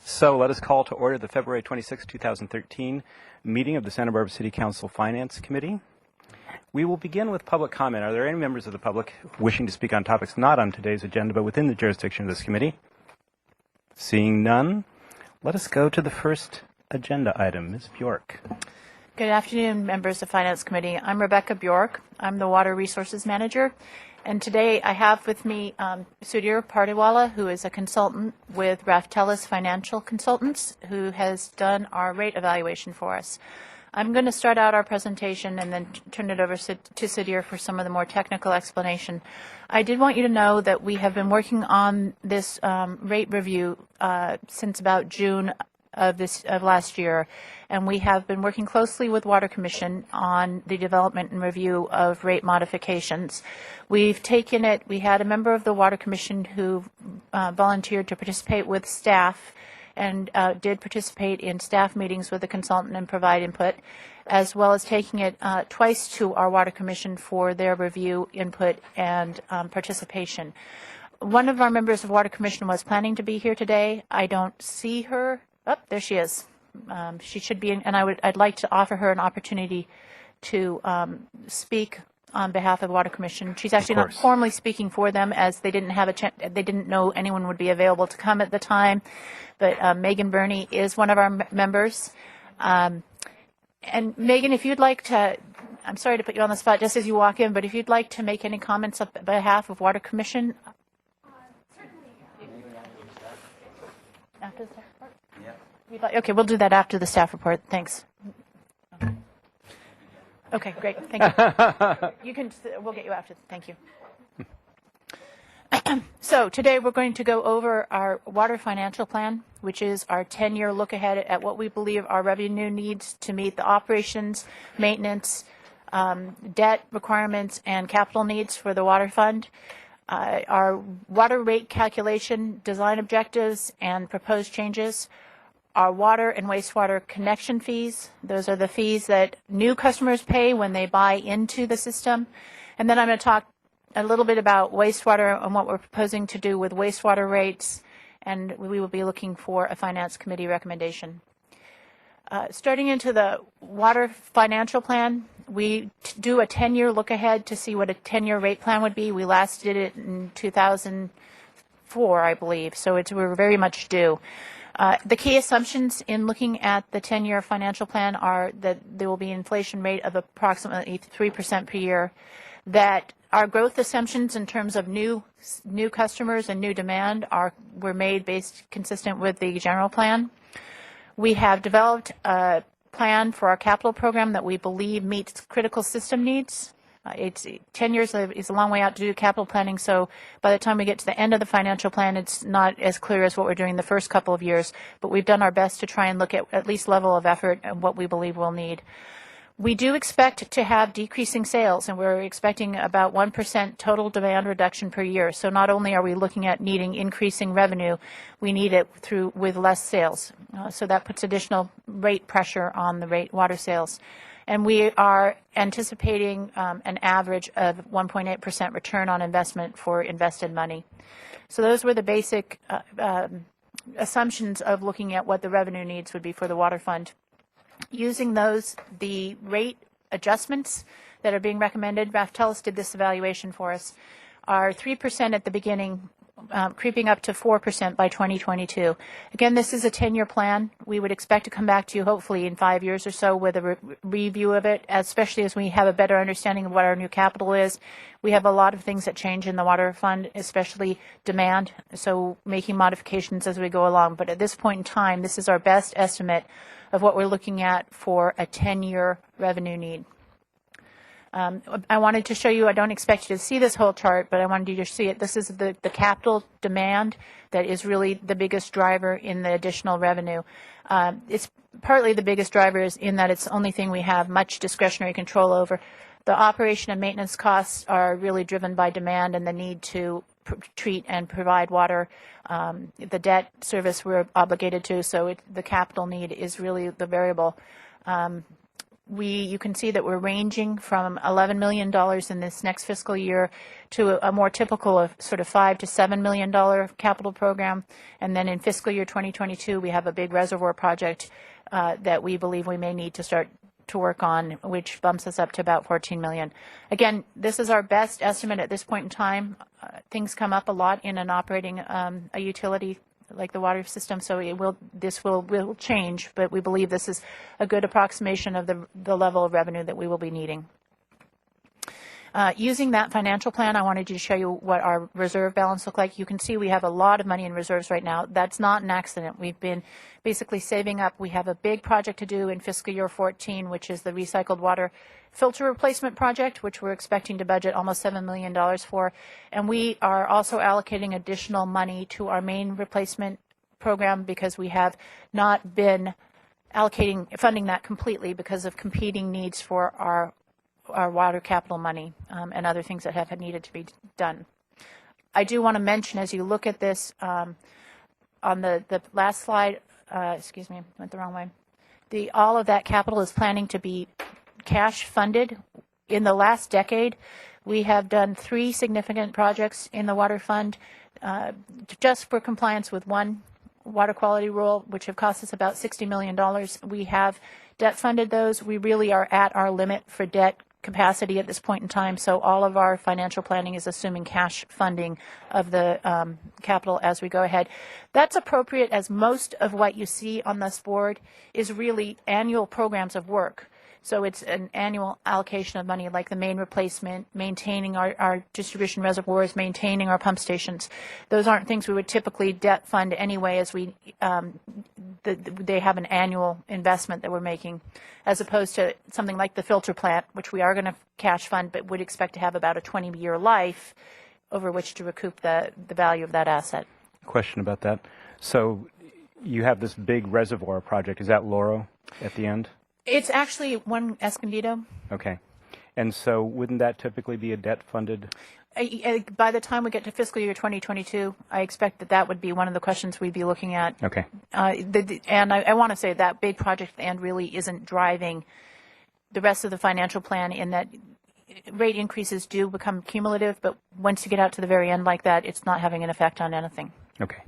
So let us call to order the February 26, 2013 meeting of the Santa Barbara City Council Finance Committee. We will begin with public comment. Are there any members of the public wishing to speak on topics not on today's agenda but within the jurisdiction of this committee? Seeing none, let us go to the first agenda item. Ms. Bjork. Good afternoon, members of Finance Committee. I'm Rebecca Bjork. I'm the Water Resources Manager. And today I have with me Sudhir Pardiwala, who is a consultant with Raftelis Financial Consultants, who has done our rate evaluation for us. I'm going to start out our presentation and then turn it over to Sudhir for some of the more technical explanation. I did want you to know that we have been working on this rate review since about June of last year, and we have been working closely with Water Commission on the development and review of rate modifications. We've taken it, we had a member of the Water Commission who volunteered to participate with staff and did participate in staff meetings with the consultant and provide input, as well as taking it twice to our Water Commission for their review, input, and participation. One of our members of Water Commission was planning to be here today. I don't see her. Oh, there she is. She should be in, and I'd like to offer her an opportunity to speak on behalf of the Water Commission. She's actually not formally speaking for them, as they didn't have they didn't know anyone would be available to come at the time. But Megan Burney is one of our members. And Megan, if you'd like to, I'm sorry to put you on the spot just as you walk in, but if you'd like to make any comments on behalf of Water Commission. After the staff report? Yeah. Okay, we'll do that after the staff report. Thanks. Okay, great. Thank you. We'll get you after. Thank you. So today we're going to go over our water financial plan, which is our 10-year look ahead at what we believe our revenue needs to meet the operations, maintenance, debt requirements, and capital needs for the water fund. Our water rate calculation, design objectives, and proposed changes. Our water and wastewater connection fees. Those are the fees that new customers pay when they buy into the system. And then I'm going to talk a little bit about wastewater and what we're proposing to do with wastewater rates, and we will be looking for a Finance Committee recommendation. Starting into the water financial plan, we do a 10-year look ahead to see what a 10-year rate plan would be. We last did it in 2004, I believe, so we're very much due. The key assumptions in looking at the 10-year financial plan are that there will be an inflation rate of approximately 3% per year, that our growth assumptions in terms of new customers and new demand were made consistent with the general plan. We have developed a plan for our capital program that we believe meets critical system needs. 10 years is a long way out to do capital planning, so by the time we get to the end of the financial plan, it's not as clear as what we're doing the first couple of years, but we've done our best to try and look at least level of effort and what we believe we'll need. We do expect to have decreasing sales, and we're expecting about 1% total demand reduction per year. So not only are we looking at needing increasing revenue, we need it with less sales. So that puts additional rate pressure on the water sales. And we are anticipating an average of 1.8% return on investment for invested money. So those were the basic assumptions of looking at what the revenue needs would be for the water fund. Using those, the rate adjustments that are being recommended, Raftelis did this evaluation for us, are 3% at the beginning, creeping up to 4% by 2022. Again, this is a 10-year plan. We would expect to come back to you hopefully in 5 years or so with a review of it, especially as we have a better understanding of what our new capital is. We have a lot of things that change in the water fund, especially demand, so making modifications as we go along. But at this point in time, this is our best estimate of what we're looking at for a 10-year revenue need. I wanted to show you, I don't expect you to see this whole chart, but I wanted you to see it. This is the capital demand that is really the biggest driver in the additional revenue. It's partly the biggest driver is in that it's the only thing we have much discretionary control over. The operation and maintenance costs are really driven by demand and the need to treat and provide water. The debt service we're obligated to, so the capital need is really the variable. you can see that we're ranging from $11 million in this next fiscal year to a more typical of sort of $5 to $7 million capital program. And then in fiscal year 2022, we have a big reservoir project that we believe we may need to start to work on, which bumps us up to about $14 million. Again, this is our best estimate at this point in time. Things come up a lot in an operating a utility like the water system, so this will change, but we believe this is a good approximation of the level of revenue that we will be needing. Using that financial plan, I wanted to show you what our reserve balance look like. You can see we have a lot of money in reserves right now. That's not an accident. We've been basically saving up. We have a big project to do in fiscal year 14, which is the recycled water filter replacement project, which we're expecting to budget almost $7 million for. And we are also allocating additional money to our main replacement program because we have not been funding that completely because of competing needs for our water capital money and other things that have needed to be done. I do want to mention, as you look at this on the last slide, excuse me, went the wrong way. All of that capital is planning to be cash funded. In the last decade, we have done 3 significant projects in the water fund just for compliance with one water quality rule, which have cost us about $60 million. We have debt funded those. We really are at our limit for debt capacity at this point in time, so all of our financial planning is assuming cash funding of the capital as we go ahead. That's appropriate, as most of what you see on this board is really annual programs of work. So it's an annual allocation of money, like the main replacement, maintaining our distribution reservoirs, maintaining our pump stations. Those aren't things we would typically debt fund anyway, as they have an annual investment that we're making, as opposed to something like the filter plant, which we are going to cash fund, but would expect to have about a 20-year life over which to recoup the value of that asset. Question about that. So you have this big reservoir project. Is that Laurel at the end? It's actually one Escondido. Okay. And so wouldn't that typically be a debt-funded? By the time we get to fiscal year 2022, I expect that would be one of the questions we'd be looking at. Okay. And I want to say that big project at the end really isn't driving the rest of the financial plan, in that rate increases do become cumulative, but once you get out to the very end like that, it's not having an effect on anything. Okay.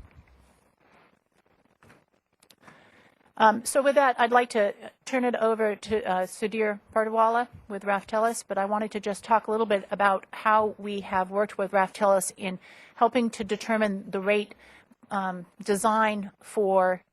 So with that, I'd like to turn it over to Sudhir Pardawala with Raftellus, but I wanted to just talk a little bit about how we have worked with Raftellus in helping to determine the rate design for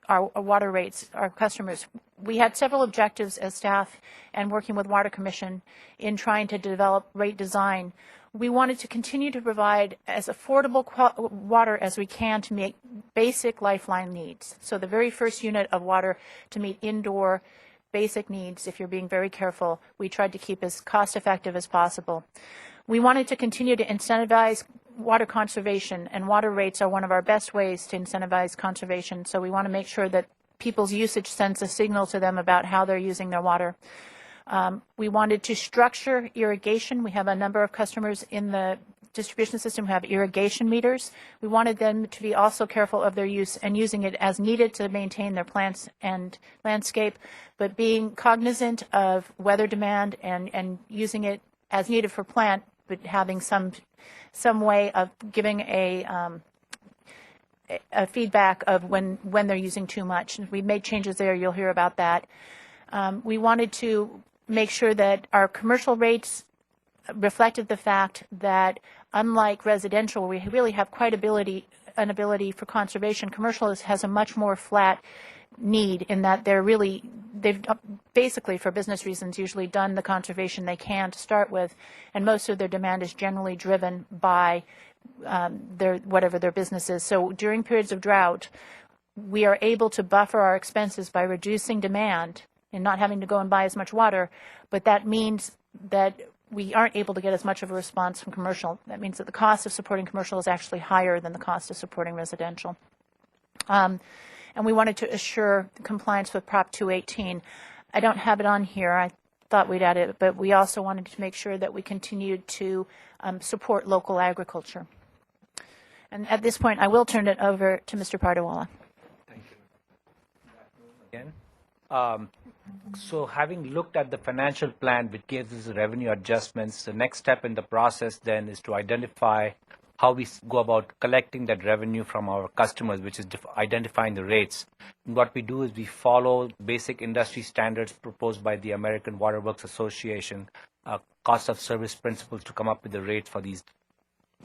our water rates, our customers. We had several objectives as staff and working with Water Commission in trying to develop rate design. We wanted to continue to provide as affordable water as we can to meet basic lifeline needs. So the very first unit of water to meet indoor basic needs, if you're being very careful, we tried to keep as cost effective as possible. We wanted to continue to incentivize water conservation, and water rates are one of our best ways to incentivize conservation. So we want to make sure that people's usage sends a signal to them about how they're using their water. We wanted to structure irrigation. We have a number of customers in the distribution system who have irrigation meters. We wanted them to be also careful of their use and using it as needed to maintain their plants and landscape, but being cognizant of weather demand and using it as needed for plant, but having some way of giving a feedback of when they're using too much. We made changes there. You'll hear about that. We wanted to make sure that our commercial rates reflected the fact that, unlike residential, we really have quite an ability for conservation. Commercial has a much more flat need, in that they've basically, for business reasons, usually done the conservation they can to start with, and most of their demand is generally driven by whatever their business is. So during periods of drought, we are able to buffer our expenses by reducing demand and not having to go and buy as much water, but that means that we aren't able to get as much of a response from commercial. That means that the cost of supporting commercial is actually higher than the cost of supporting residential. And we wanted to assure compliance with Prop 218. I don't have it on here. I thought we'd add it, but we also wanted to make sure that we continued to support local agriculture. And at this point, I will turn it over to Mr. Pardawala. Thank you. Again. So having looked at the financial plan, which gives us the revenue adjustments, the next step in the process then is to identify how we go about collecting that revenue from our customers, which is identifying the rates. And what we do is we follow basic industry standards proposed by the American Water Works Association, cost of service principles, to come up with the rates for these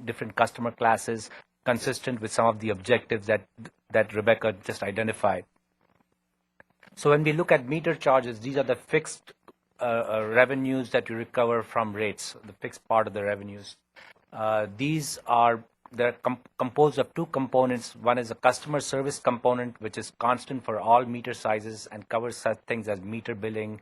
different customer classes, consistent with some of the objectives that Rebecca just identified. So when we look at meter charges, these are the fixed revenues that you recover from rates, the fixed part of the revenues. They're composed of two components. One is a customer service component, which is constant for all meter sizes and covers such things as meter billing,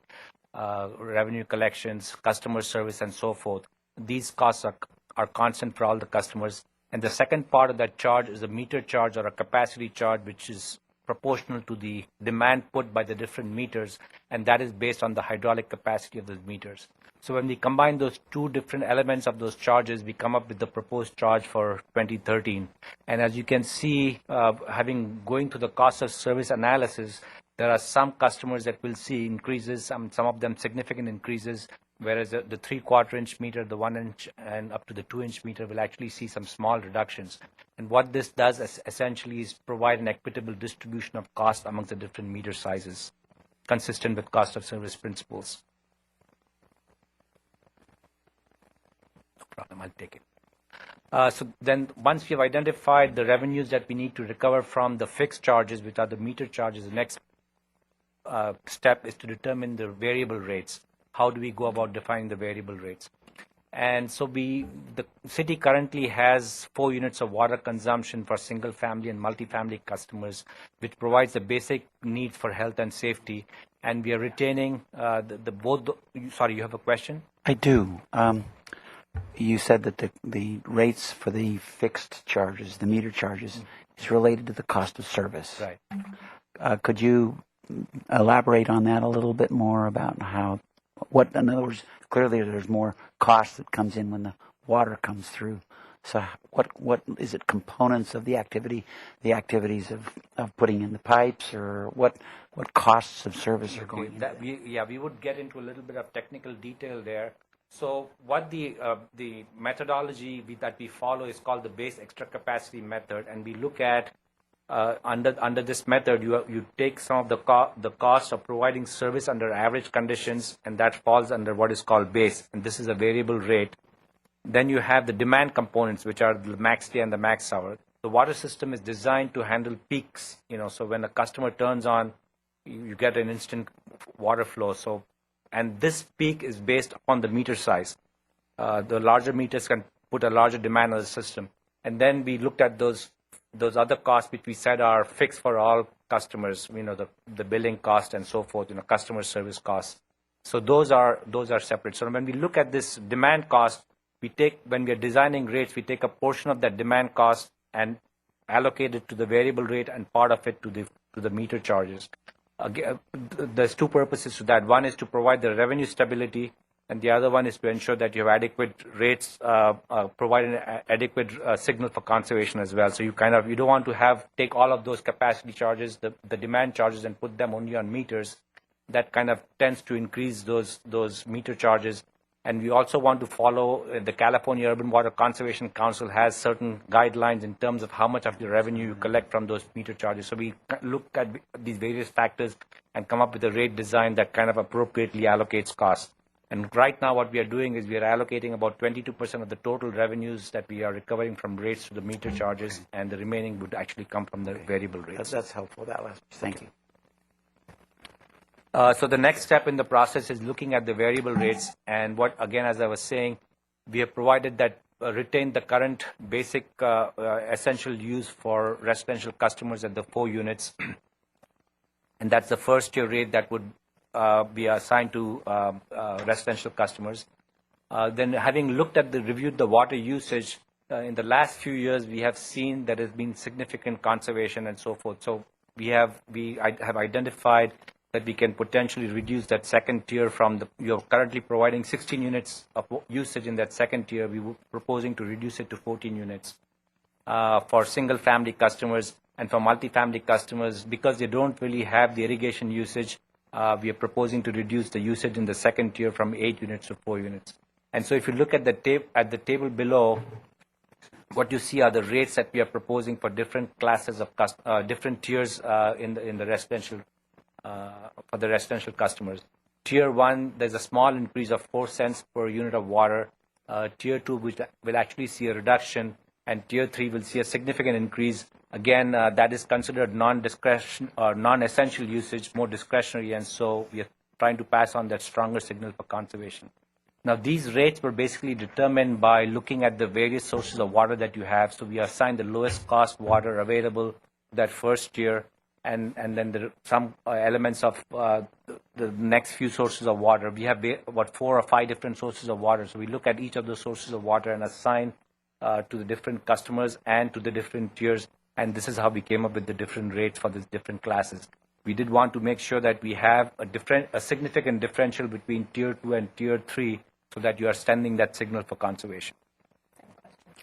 revenue collections, customer service, and so forth. These costs are constant for all the customers. And the second part of that charge is a meter charge or a capacity charge, which is proportional to the demand put by the different meters, and that is based on the hydraulic capacity of those meters. So when we combine those two different elements of those charges, we come up with the proposed charge for 2013. And as you can see, going through the cost of service analysis, there are some customers that will see increases, some of them significant increases, whereas the 3/4 inch meter, the 1 inch, and up to the 2 inch meter will actually see some small reductions. And what this does essentially is provide an equitable distribution of cost amongst the different meter sizes, consistent with cost of service principles. No problem, I'll take it. So then once we have identified the revenues that we need to recover from the fixed charges, which are the meter charges, the next step is to determine the variable rates. How do we go about defining the variable rates? And so the city currently has 4 units of water consumption for single family and multifamily customers, which provides the basic needs for health and safety. And we are retaining sorry, you have a question? I do. You said that the rates for the fixed charges, the meter charges, is related to the cost of service. Right. Could you elaborate on that a little bit more about in other words, clearly there's more cost that comes in when the water comes through. So what is it, components of the activities of putting in the pipes, or what costs of service are going into that? We would get into a little bit of technical detail there. So what the methodology that we follow is called the base extra capacity method, and we look at under this method, you take some of the cost of providing service under average conditions, and that falls under what is called base, and this is a variable rate. Then you have the demand components, which are the max day and the max hour. The water system is designed to handle peaks, so when a customer turns on, you get an instant water flow. So, and this peak is based upon the meter size. The larger meters can put a larger demand on the system. And then we looked at those other costs, which we said are fixed for all customers, the billing cost and so forth, customer service costs. So those are separate. So when we look at this demand cost, when we are designing rates, we take a portion of that demand cost and allocate it to the variable rate and part of it to the meter charges. Again, there's two purposes to that. One is to provide the revenue stability, and the other one is to ensure that you have adequate rates, provide an adequate signal for conservation as well. So you don't want to take all of those capacity charges, the demand charges, and put them only on meters. That kind of tends to increase those meter charges. And we also want to follow the California Urban Water Conservation Council has certain guidelines in terms of how much of the revenue you collect from those meter charges. So we look at these various factors and come up with a rate design that kind of appropriately allocates costs. And right now what we are doing is we are allocating about 22% of the total revenues that we are recovering from rates to the meter charges, and the remaining would actually come from the variable rates. That's helpful. Thank you. So the next step in the process is looking at the variable rates, and as I was saying, we have provided that retain the current basic essential use for residential customers at the 4 units, and that's the first year rate that would be assigned to residential customers. Then having reviewed the water usage, in the last few years we have seen there has been significant conservation and so forth. So we have identified that we can potentially reduce that second tier you're currently providing 16 units of usage in that second tier. We were proposing to reduce it to 14 units for single family customers, and for multifamily customers, because they don't really have the irrigation usage, we are proposing to reduce the usage in the second tier from 8 units to 4 units. And so if you look at the table below, what you see are the rates that we are proposing for different classes of different tiers in the residential for the residential customers. Tier 1, there's a small increase of 4 cents per unit of water. Tier 2 will actually see a reduction, and Tier 3 will see a significant increase. Again, that is considered non-discretion or non-essential usage, more discretionary, and so we are trying to pass on that stronger signal for conservation. Now, these rates were basically determined by looking at the various sources of water that you have. So we assigned the lowest cost water available to that first tier, and then there are some elements of the next few sources of water. We have about 4 or 5 different sources of water. So we look at each of those sources of water and assign to the different customers and to the different tiers. And this is how we came up with the different rates for these different classes. We did want to make sure that we have a significant differential between Tier 2 and Tier 3 so that you are sending that signal for conservation.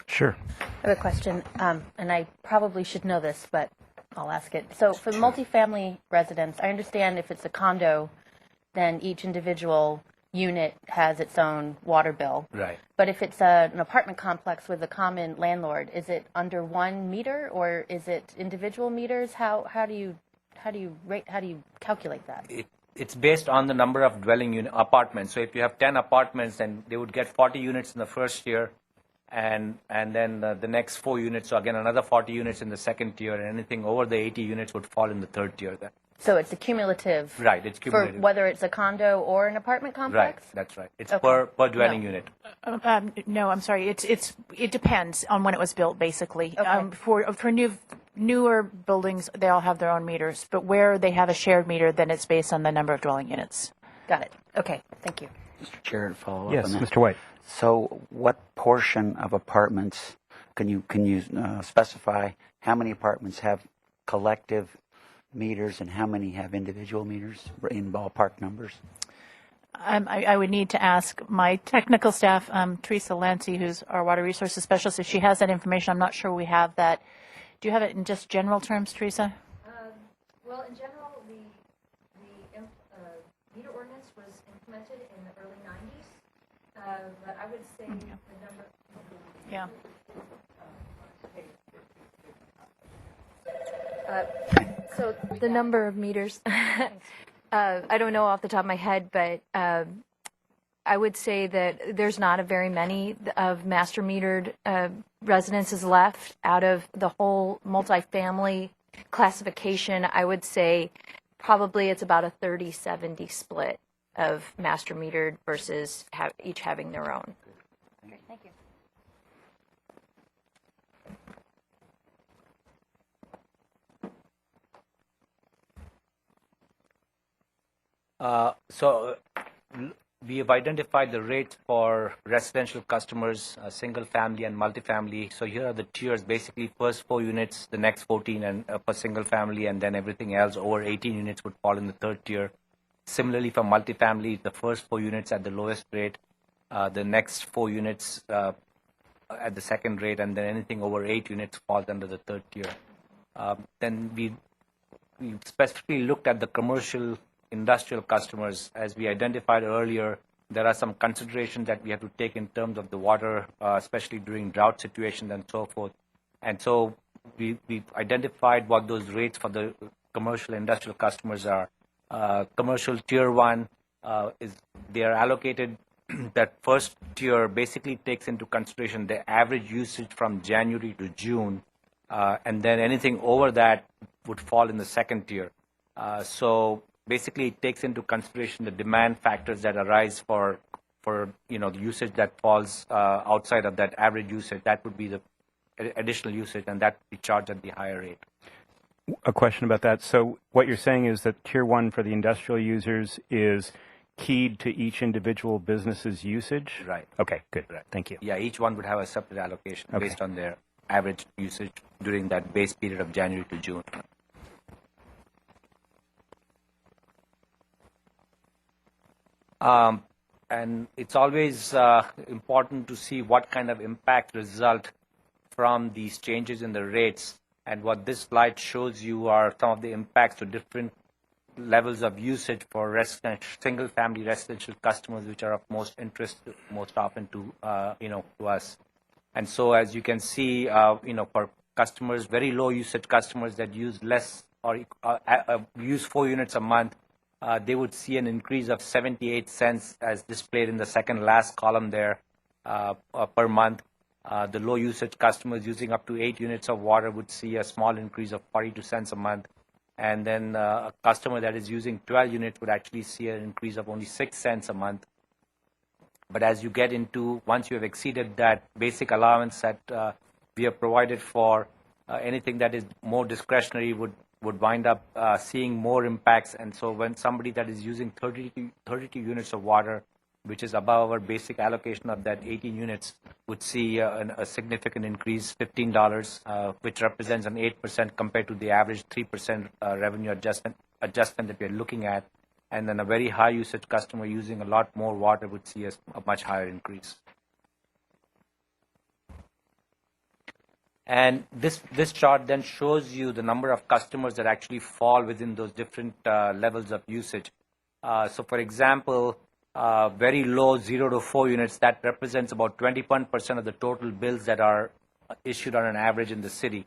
Sure. I have a question, and I probably should know this, but I'll ask it. So for multifamily residents, I understand if it's a condo, then each individual unit has its own water bill. Right. But if it's an apartment complex with a common landlord, is it under 1 meter or is it individual meters? How do you calculate that? It's based on the number of dwelling apartments. So if you have 10 apartments, then they would get 40 units in the first year, and then the next 4 units. So again, another 40 units in the second tier, and anything over the 80 units would fall in the third tier. Then. So it's a cumulative. Right, it's cumulative. For whether it's a condo or an apartment complex? Right, that's right. It's Okay. per dwelling No. unit. No, I'm sorry. It depends on when it was built, basically. Okay. For newer buildings, they all have their own meters, but where they have a shared meter, then it's based on the number of dwelling units. Got it. Okay, thank you. Mr. Chair, to follow Yes, up on that. Mr. White. So what portion of apartments, can you specify how many apartments have collective meters and how many have individual meters in ballpark numbers? I would need to ask my technical staff, Teresa Lancy, who's our water resources specialist, if she has that information. I'm not sure we have that. Do you have it in just general terms, Teresa? Well, in general, the meter ordinance was implemented in the early 90s, but I would say the number. Yeah. So the number of meters, I don't know off the top of my head, but I would say that there's not a very many of master metered residences left out of the whole multifamily classification. I would say probably it's about a 30-70 split of master metered versus each having their own. Okay, thank you. We have identified the rates for residential customers, single family and multifamily. So here are the tiers, basically first 4 units, the next 14 and for single family, and then everything else over 18 units would fall in the third tier. Similarly for multifamily, the first 4 units at the lowest rate, the next 4 units at the second rate, and then anything over 8 units falls under the third tier. Then we specifically looked at the commercial industrial customers. As we identified earlier, there are some considerations that we have to take in terms of the water, especially during drought situations and so forth. And so we identified what those rates for the commercial industrial customers are. Commercial tier 1 they are allocated. That first tier basically takes into consideration the average usage from January to June, and then anything over that would fall in the second tier. So basically, it takes into consideration the demand factors that arise for the usage that falls outside of that average usage. That would be the additional usage, and that would be charged at the higher rate. A question about that. So what you're saying is that Tier 1 for the industrial users is keyed to each individual business's usage? Right. Okay, good. Right. Thank you. Yeah, each one would have a separate allocation Okay. based on their average usage during that base period of January to June. And it's always important to see what kind of impact result from these changes in the rates. And what this slide shows you are some of the impacts to different levels of usage for single-family residential customers, which are of most interest most often to to us. And so, as you can see, for customers, very low usage customers that use less or use 4 units a month, they would see an increase of 78 cents as displayed in the second last column there per month. The low usage customers using up to 8 units of water would see a small increase of 42 cents a month. And then a customer that is using 12 units would actually see an increase of only 6 cents a month. But as you get into, once you have exceeded that basic allowance that we have provided for, anything that is more discretionary would wind up seeing more impacts. And so when somebody that is using 32 units of water, which is above our basic allocation of that 18 units, would see a significant increase, $15, which represents an 8% compared to the average 3% revenue adjustment that we are looking at. And then a very high usage customer using a lot more water would see a much higher increase. And this chart then shows you the number of customers that actually fall within those different levels of usage. So for example, very low 0 to 4 units, that represents about 21% of the total bills that are issued on an average in the city.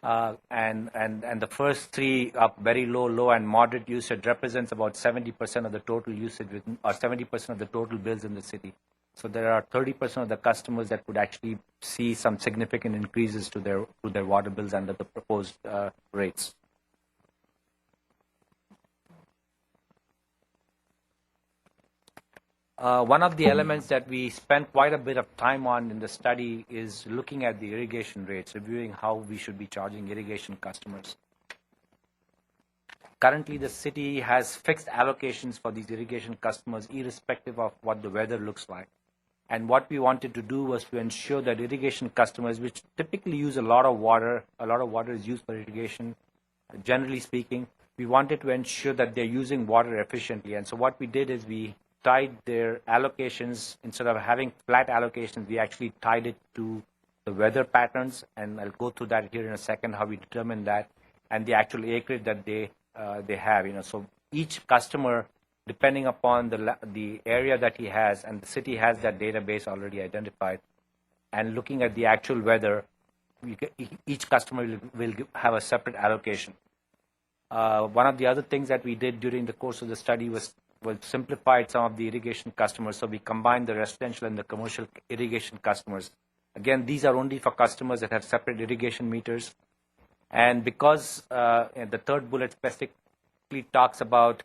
And the first three up, very low, low, and moderate usage, represents about 70% of the total usage, or 70% of the total bills in the city. So there are 30% of the customers that would actually see some significant increases to their water bills under the proposed rates. One of the elements that we spent quite a bit of time on in the study is looking at the irrigation rates, reviewing how we should be charging irrigation customers. Currently, the city has fixed allocations for these irrigation customers, irrespective of what the weather looks like. And what we wanted to do was to ensure that irrigation customers, which typically use a lot of water is used for irrigation, generally speaking, we wanted to ensure that they're using water efficiently. And so what we did is we tied their allocations, instead of having flat allocations, we actually tied it to the weather patterns, and I'll go through that here in a second, how we determine that, and the actual acreage that they have. So each customer, depending upon the area that he has, and the city has that database already identified, and looking at the actual weather, each customer will have a separate allocation. One of the other things that we did during the course of the study was simplified some of the irrigation customers. So we combined the residential and the commercial irrigation customers. Again, these are only for customers that have separate irrigation meters. And because the third bullet specifically talks about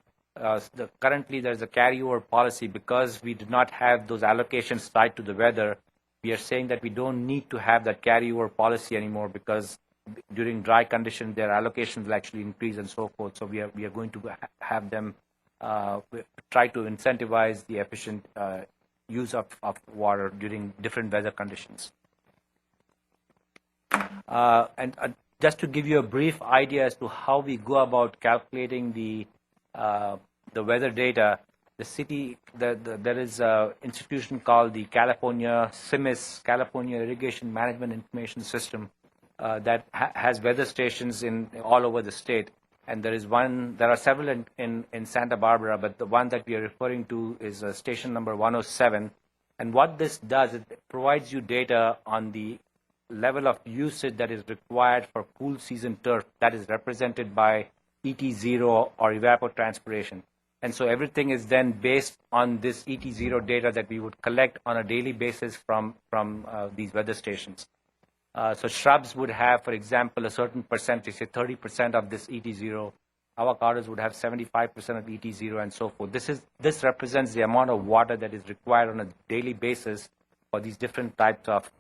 currently there's a carryover policy, because we did not have those allocations tied to the weather, we are saying that we don't need to have that carryover policy anymore, because during dry conditions their allocations will actually increase and so forth. So we are going to have them try to incentivize the efficient use of water during different weather conditions. And just to give you a brief idea as to how we go about calculating the weather data, the city, there is an institution called the California CIMIS, California Irrigation Management Information System, that has weather stations all over the state. And there are several in Santa Barbara, but the one that we are referring to is station number 107. And what this does, it provides you data on the level of usage that is required for cool season turf, that is represented by ET0 or evapotranspiration. And so everything is then based on this ET0 data that we would collect on a daily basis from these weather stations. So shrubs would have, for example, a certain percentage, say 30% of this ET0. Avocados would have 75% of ET0, and so forth. This represents the amount of water that is required on a daily basis for these different types of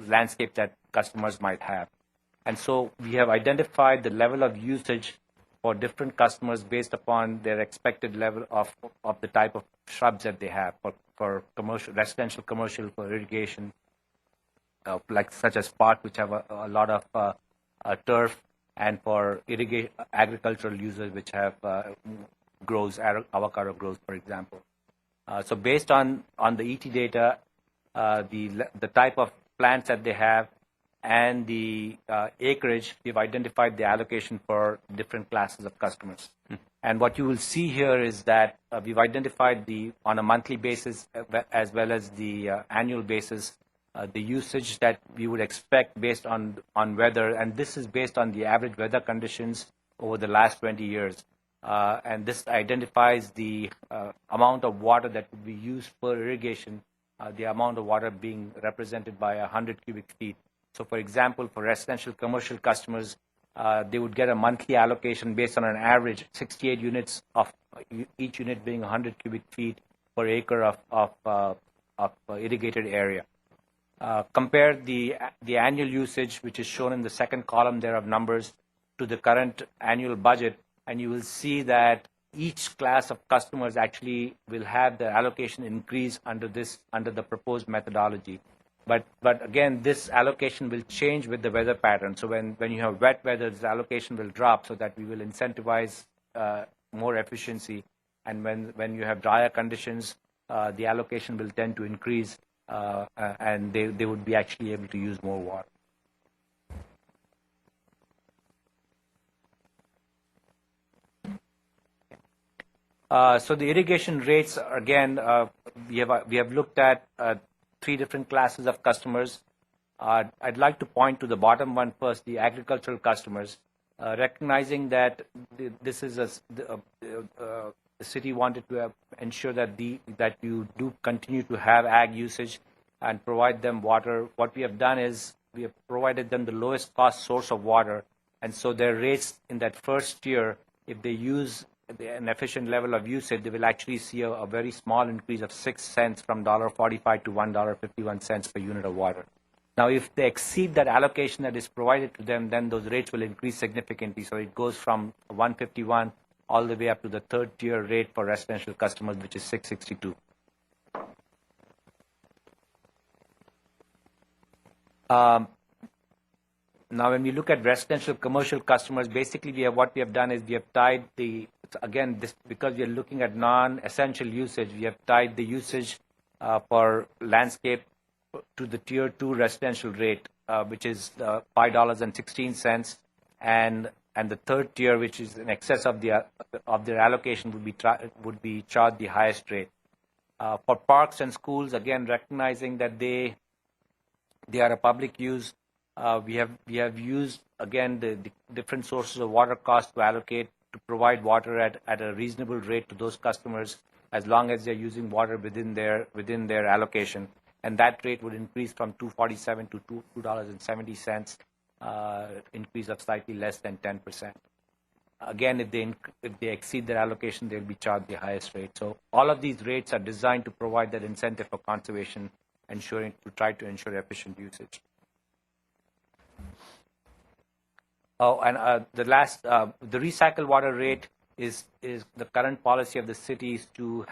landscape that customers might have. And so we have identified the level of usage for different customers based upon their expected level of the type of shrubs that they have for commercial, residential, commercial, for irrigation, like such as park, which have a lot of turf, and for agricultural users, which have avocado grows, for example. So based on the ET data, the type of plants that they have, and the acreage, we've identified the allocation for different classes of customers. And what you will see here is that we've identified on a monthly basis as well as the annual basis, the usage that we would expect based on weather, and this is based on the average weather conditions over the last 20 years. And this identifies the amount of water that would be used per irrigation, the amount of water being represented by 100 cubic feet. So, for example, for residential commercial customers, they would get a monthly allocation based on an average 68 units of each unit being 100 cubic feet per acre of irrigated area. Compare the annual usage, which is shown in the second column there of numbers, to the current annual budget, and you will see that each class of customers actually will have their allocation increase under the proposed methodology. But again, this allocation will change with the weather pattern. So when you have wet weather, the allocation will drop so that we will incentivize more efficiency. And when you have drier conditions, the allocation will tend to increase, and they would be actually able to use more water. So the irrigation rates, again, we have looked at 3 different classes of customers. I'd like to point to the bottom one first, the agricultural customers, recognizing that this is the city wanted to ensure that you do continue to have ag usage and provide them water. What we have done is we have provided them the lowest cost source of water, and so their rates in that first year, if they use an efficient level of usage, they will actually see a very small increase of 6 cents from $1.45 to $1.51 per unit of water. Now, if they exceed that allocation that is provided to them, then those rates will increase significantly. So it goes from 151 all the way up to the third tier rate for residential customers, which is 662. Now, when we look at residential commercial customers, basically what we have done is we have tied because we are looking at non-essential usage, we have tied the usage for landscape to the tier 2 residential rate, which is $5.16, and the third tier, which is in excess of their allocation, would be charged the highest rate. For parks and schools, again, recognizing that they are a public use, we have used, again, the different sources of water cost to allocate to provide water at a reasonable rate to those customers, as long as they're using water within their allocation, and that rate would increase from $2.47 to $2.70, increase of slightly less than 10%. Again, if they exceed their allocation, they'll be charged the highest rate. So all of these rates are designed to provide that incentive for conservation, to try to ensure efficient usage. Oh, and the recycled water rate is the current policy of the city is to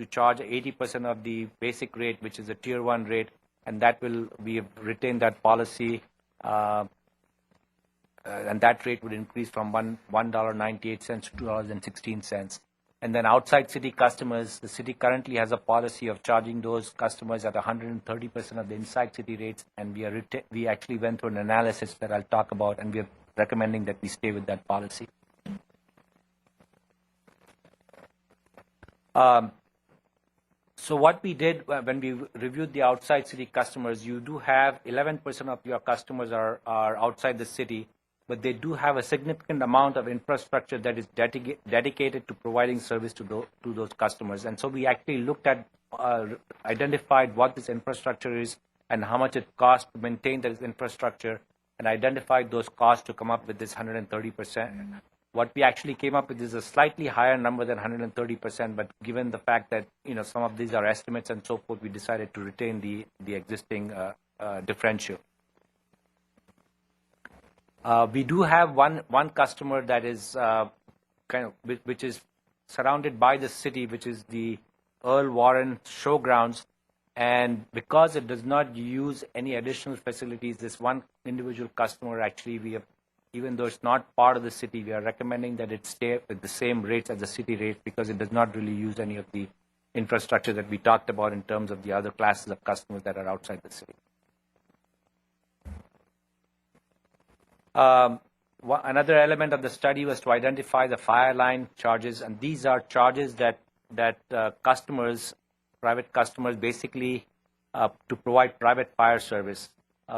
charge 80% of the basic rate, which is a tier 1 rate, and we have retained that policy, and that rate would increase from $1.98 to $2.16. And then outside city customers, the city currently has a policy of charging those customers at 130% of the inside city rates, and we actually went through an analysis that I'll talk about, and we are recommending that we stay with that policy. So what we did when we reviewed the outside city customers, you do have 11% of your customers are outside the city, but they do have a significant amount of infrastructure that is dedicated to providing service to those customers. And so we actually looked at, identified what this infrastructure is and how much it costs to maintain this infrastructure, and identified those costs to come up with this 130%. What we actually came up with is a slightly higher number than 130%, but given the fact that some of these are estimates and so forth, we decided to retain the existing differential. We do have one customer that is which is surrounded by the city, which is the Earl Warren Showgrounds. And because it does not use any additional facilities, this one individual customer, actually, even though it's not part of the city, we are recommending that it stay with the same rates as the city rates, because it does not really use any of the infrastructure that we talked about in terms of the other classes of customers that are outside the city. Another element of the study was to identify the fire line charges, and these are charges that customers, private customers, basically to provide private fire service.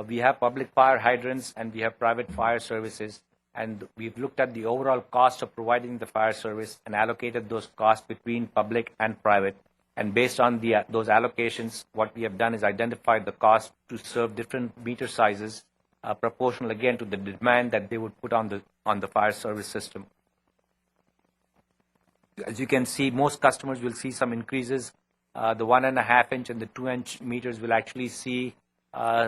We have public fire hydrants and we have private fire services, and we've looked at the overall cost of providing the fire service and allocated those costs between public and private. And based on those allocations, what we have done is identified the cost to serve different meter sizes, proportional again to the demand that they would put on the fire service system. As you can see, most customers will see some increases. The 1.5 inch and the 2 inch meters will actually see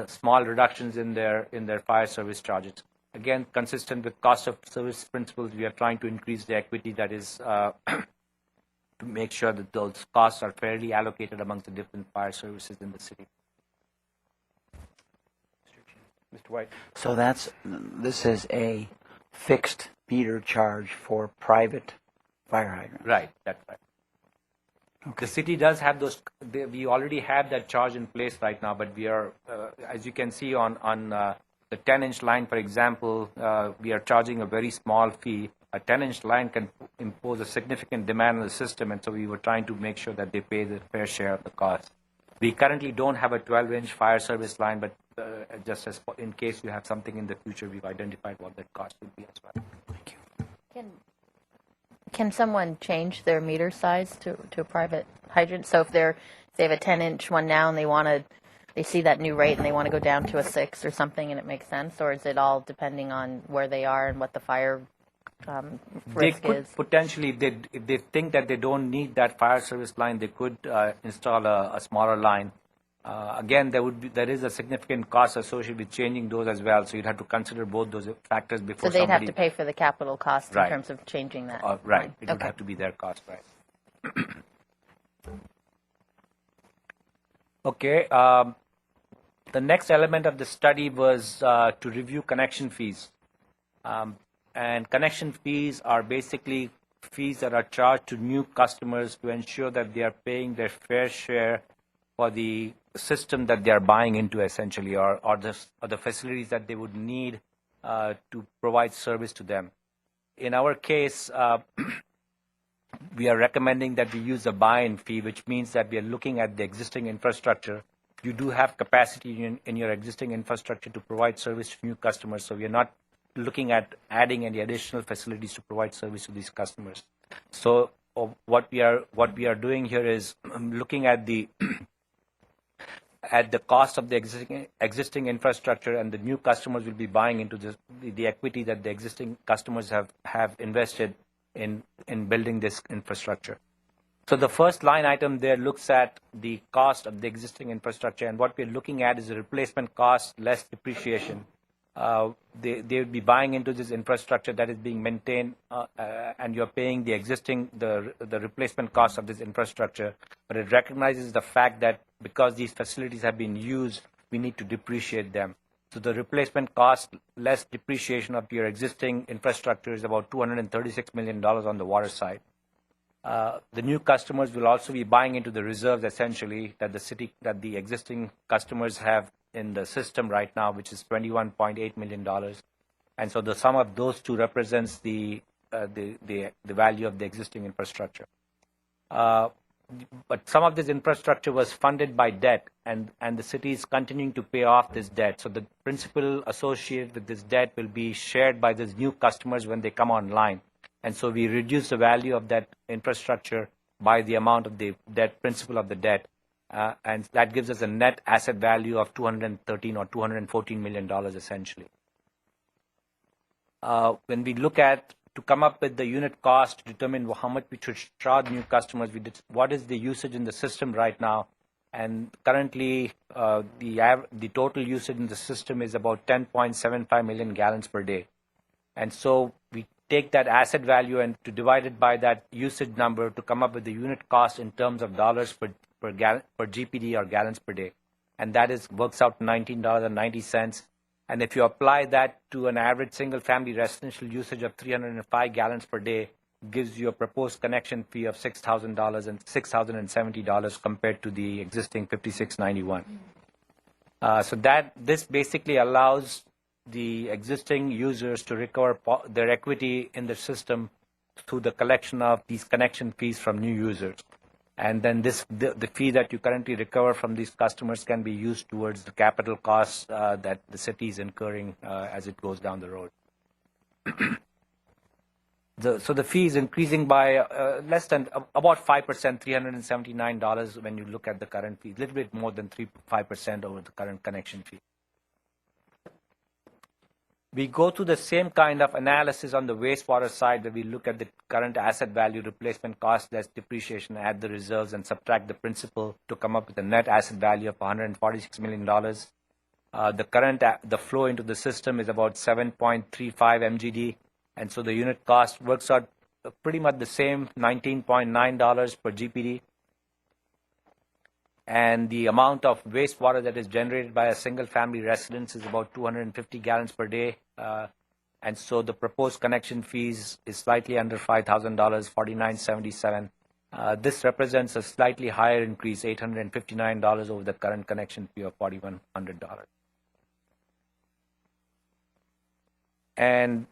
small reductions in their fire service charges. Again, consistent with cost of service principles, we are trying to increase the equity that is to make sure that those costs are fairly allocated amongst the different fire services in the city. Mr. White. So this is a fixed meter charge for private fire hydrants. Right, that's right. The city does have those. We already have that charge in place right now, but we are, as you can see on the 10-inch line, for example, we are charging a very small fee. A 10-inch line can impose a significant demand on the system, and so we were trying to make sure that they pay the fair share of the cost. We currently don't have a 12-inch fire service line, but just as in case you have something in the future, we've identified what that cost would be as well. Thank you. Can someone change their meter size to a private hydrant? So if they have a 10-inch one now and they see that new rate and they want to go down to a 6 or something, and it makes sense, or is it all depending on where they are and what the fire risk They could is? potentially, if they think that they don't need that fire service line, they could install a smaller line. Again, there is a significant cost associated with changing those as well, so you'd have to consider both those factors before So they'd somebody... have to pay for the capital cost Right. in terms of changing that. right, line. it would Okay. have to be their cost, right. Okay, the next element of the study was to review connection fees. And connection fees are basically fees that are charged to new customers to ensure that they are paying their fair share for the system that they are buying into, essentially, or the facilities that they would need to provide service to them. In our case, we are recommending that we use a buy-in fee, which means that we are looking at the existing infrastructure. You do have capacity in your existing infrastructure to provide service to new customers, so we are not looking at adding any additional facilities to provide service to these customers. So what we are doing here is looking at the cost of the existing infrastructure, and the new customers will be buying into the equity that the existing customers have invested in building this infrastructure. So the first line item there looks at the cost of the existing infrastructure, and what we're looking at is the replacement cost less depreciation. They would be buying into this infrastructure that is being maintained, and you're paying the replacement cost of this infrastructure. But it recognizes the fact that because these facilities have been used, we need to depreciate them. So the replacement cost less depreciation of your existing infrastructure is about $236 million on the water side. The new customers will also be buying into the reserves, essentially, that the existing customers have in the system right now, which is $21.8 million. And so the sum of those two represents the value of the existing infrastructure. But some of this infrastructure was funded by debt, and the city is continuing to pay off this debt. So the principal associated with this debt will be shared by these new customers when they come online. And so we reduce the value of that infrastructure by the amount of the debt, principal of the debt. And that gives us a net asset value of $213 or $214 million, essentially. When we look at, to come up with the unit cost to determine how much we should charge new customers, we did what is the usage in the system right now. And currently, the total usage in the system is about 10.75 million gallons per day. And so we take that asset value and to divide it by that usage number to come up with the unit cost in terms of dollars per GPD or gallons per day. And that works out to $19.90. And if you apply that to an average single-family residential usage of 305 gallons per day, gives you a proposed connection fee of $6,000 and $6,070 compared to the existing $5,691. So this basically allows the existing users to recover their equity in the system through the collection of these connection fees from new users. And then the fee that you currently recover from these customers can be used towards the capital costs that the city is incurring as it goes down the road. So the fee is increasing by less than about 5%, $379 when you look at the current fee, a little bit more than 5% over the current connection fee. We go through the same kind of analysis on the wastewater side, where we look at the current asset value, replacement cost, less depreciation, add the reserves, and subtract the principal to come up with a net asset value of $146 million. The flow into the system is about 7.35 MGD, and so the unit cost works out pretty much the same, $19.9 per GPD. And the amount of wastewater that is generated by a single-family residence is about 250 gallons per day. And so the proposed connection fees is slightly under $5,000, $49.77. This represents a slightly higher increase, $859 over the current connection fee of $4,100. And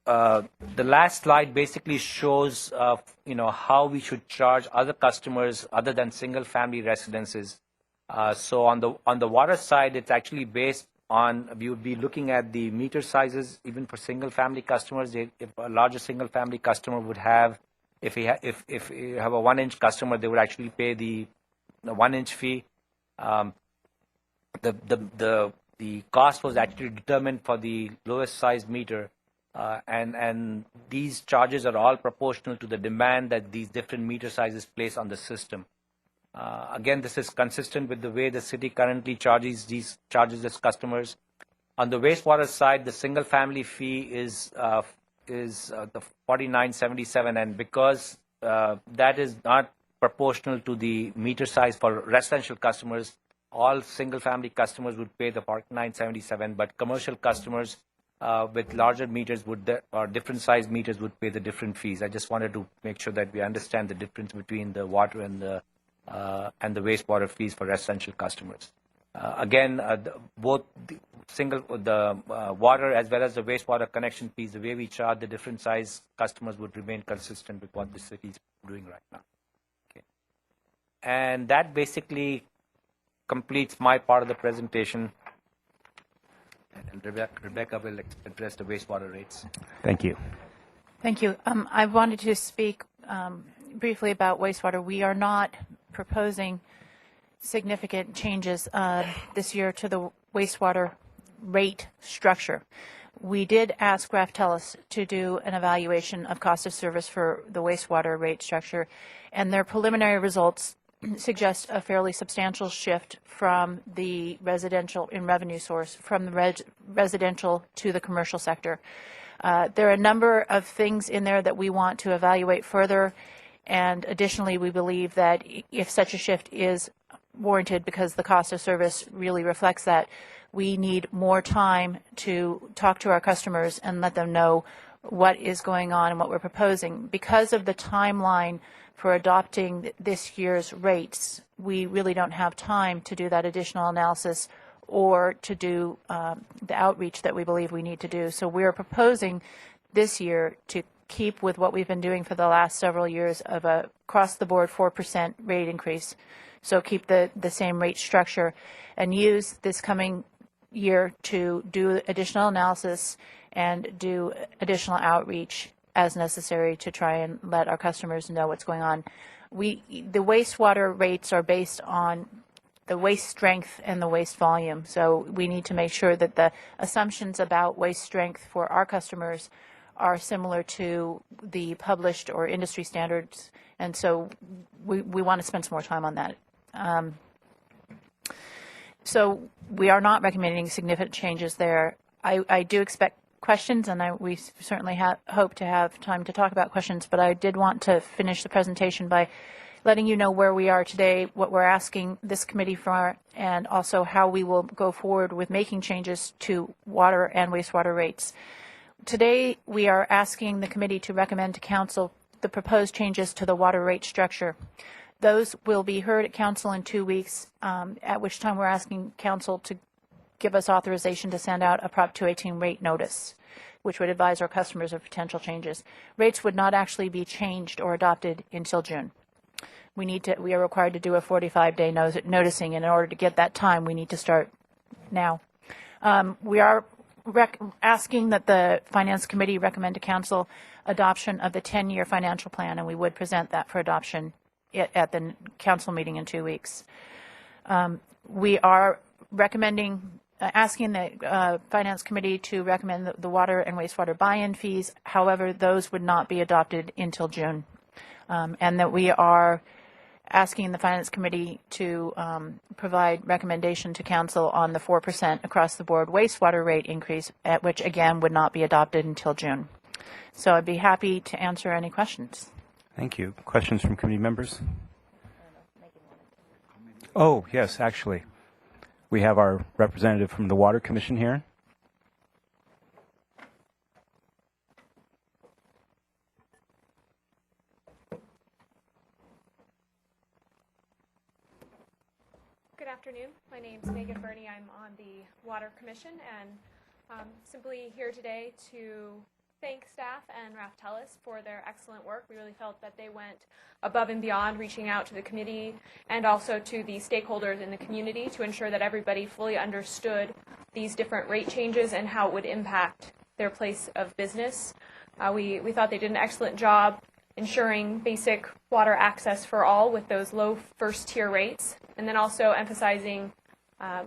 the last slide basically shows, how we should charge other customers other than single-family residences. So on the water side, it's actually based on, we would be looking at the meter sizes, even for single-family customers. If a larger single-family customer would have, if you have a 1-inch customer, they would actually pay the 1-inch fee. The cost was actually determined for the lowest size meter. And these charges are all proportional to the demand that these different meter sizes place on the system. Again, this is consistent with the way the city currently charges its customers. On the wastewater side, the single-family fee is the $49.77, and because that is not proportional to the meter size for residential customers, all single-family customers would pay the $49.77, but commercial customers with larger meters or different size meters would pay the different fees. I just wanted to make sure that we understand the difference between the water and the wastewater fees for residential customers. Again, both the water as well as the wastewater connection fees, the way we charge the different size customers would remain consistent with what the city is doing right now. Okay. And that basically completes my part of the presentation. And Rebecca will address the wastewater rates. Thank you. Thank you. I wanted to speak briefly about wastewater. We are not proposing significant changes this year to the wastewater rate structure. We did ask Raftellus to do an evaluation of cost of service for the wastewater rate structure, and their preliminary results suggest a fairly substantial shift from the residential in revenue source, from the residential to the commercial sector. There are a number of things in there that we want to evaluate further, and additionally, we believe that if such a shift is warranted, because the cost of service really reflects that, we need more time to talk to our customers and let them know what is going on and what we're proposing. Because of the timeline for adopting this year's rates, we really don't have time to do that additional analysis or to do the outreach that we believe we need to do. So we're proposing this year to keep with what we've been doing for the last several years of a across-the-board 4% rate increase. So keep the same rate structure and use this coming year to do additional analysis and do additional outreach as necessary to try and let our customers know what's going on. The wastewater rates are based on the waste strength and the waste volume. So we need to make sure that the assumptions about waste strength for our customers are similar to the published or industry standards. And so we want to spend some more time on that. So we are not recommending significant changes there. I do expect questions, and we certainly hope to have time to talk about questions, but I did want to finish the presentation by letting you know where we are today, what we're asking this committee for, and also how we will go forward with making changes to water and wastewater rates. Today, we are asking the committee to recommend to Council the proposed changes to the water rate structure. Those will be heard at Council in 2 weeks, at which time we're asking Council to give us authorization to send out a Prop 218 rate notice, which would advise our customers of potential changes. Rates would not actually be changed or adopted until June. We are required to do a 45-day noticing, and in order to get that time, we need to start now. We are asking that the Finance Committee recommend to Council adoption of the 10-year financial plan, and we would present that for adoption at the Council meeting in 2 weeks. We are asking the Finance Committee to recommend the water and wastewater buy-in fees. However, those would not be adopted until June. And that we are asking the Finance Committee to provide recommendation to Council on the 4% across-the-board wastewater rate increase, which again would not be adopted until June. So I'd be happy to answer any questions. Thank you. Questions from committee members? Oh, yes, actually. We have our representative from the Water Commission here. Good afternoon. My name is Megan Burney. I'm on the Water Commission, and simply here today to thank staff and Raftellus for their excellent work. We really felt that they went above and beyond, reaching out to the committee and also to the stakeholders in the community to ensure that everybody fully understood these different rate changes and how it would impact their place of business. We thought they did an excellent job ensuring basic water access for all with those low first-tier rates, and then also emphasizing